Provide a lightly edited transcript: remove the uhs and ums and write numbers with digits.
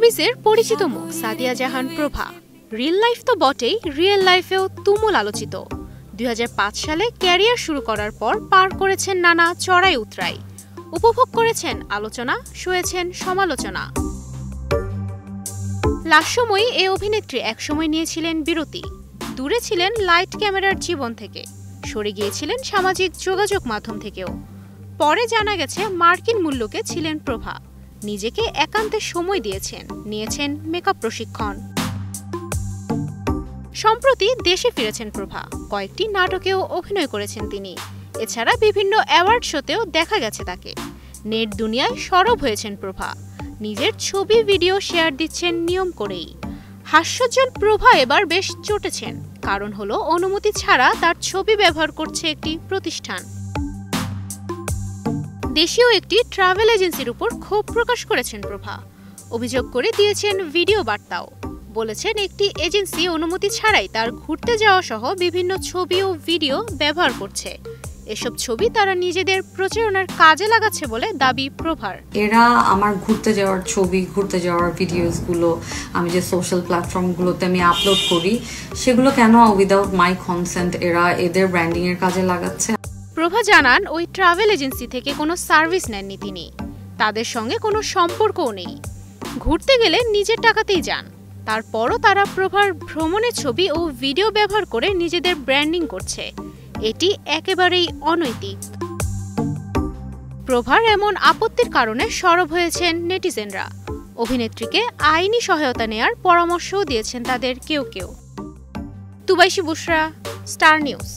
শোবিজের পরিচিত মুখ সাদিয়া জাহান প্রভা। Real life তো বটেই, রিয়েল লাইফেও তুমুল আলোচিত। 2005 সালে ক্যারিয়ার শুরু করার পর পার করেছেন নানা চড়াই উতরাই, উপভোগ করেছেন আলোচনা, সয়েছেন সমালোচনা। লাস্যময়ী এ অভিনেত্রী একসময় নিয়েছিলেন বিরতি, দূরে ছিলেন লাইট ক্যামেরার জীবন থেকে, সরে গিয়েছিলেন সামাজিক যোগাযোগ মাধ্যম থেকেও। পরে জানা গেছে মার্কিন মুলুকে ছিলেন প্রভা, নিজেকে একান্তে সময় দিয়েছেন, নিয়েছেন মেকআপ প্রশিক্ষণ। সম্প্রতি দেশে ফিরেছেন প্রভা, কয়েকটি নাটকেও অভিনয় করেছেন তিনি। এছাড়া বিভিন্ন অ্যাওয়ার্ড শোতেও দেখা গেছে তাকে। নেট দুনিয়ায় সরব হয়েছেন প্রভা, নিজের ছবি ভিডিও শেয়ার দিচ্ছেন নিয়ম করেই। হাস্যোজ্জ্বল প্রভা এবার বেশ চটেছেন, কারণ হলো অনুমতি ছাড়া তার ছবি ব্যবহার করছে একটি প্রতিষ্ঠান। দেশীয় একটি ট্রাভেল এজেন্সির উপর ক্ষোভ প্রকাশ করেছেন প্রভা, অভিযোগ করে দিয়েছেন ভিডিও বার্তাও। বলেছেন একটি এজেন্সি অনুমতি ছাড়াই তার ঘুরতে যাওয়া সহ বিভিন্ন ছবি ও ভিডিও ব্যবহার করছে। এসব ছবি তারা নিজেদের প্রচারণার কাজে লাগাচ্ছে বলে দাবি প্রভার। এরা আমার ঘুরতে যাওয়ার ছবি, ঘুরতে যাওয়ার ভিডিওস গুলো আমি যে সোশ্যাল প্ল্যাটফর্ম গুলোতে আমি আপলোড করি, সেগুলো কেন উইদাউট মাই কনসেন্ট এরা এদের ব্র্যান্ডিং এর কাজে লাগাচ্ছে। প্রভা জানান ওই ট্রাভেল এজেন্সি থেকে কোনো সার্ভিস নেননি তিনি, তাদের সঙ্গে কোনো সম্পর্কও নেই। ঘুরতে গেলে নিজের টাকাতেই যান, তারপরও তারা প্রভার ভ্রমণের ছবি ও ভিডিও ব্যবহার করে নিজেদের ব্র্যান্ডিং করছে। এটি একেবারেই অনৈতিক। প্রভার এমন আপত্তির কারণে সরব হয়েছেন নেটিজেনরা। অভিনেত্রীকে আইনি সহায়তা নেয়ার পরামর্শও দিয়েছেন তাদের কেউ কেউ। তুবাইশি বুশরা, স্টার নিউজ।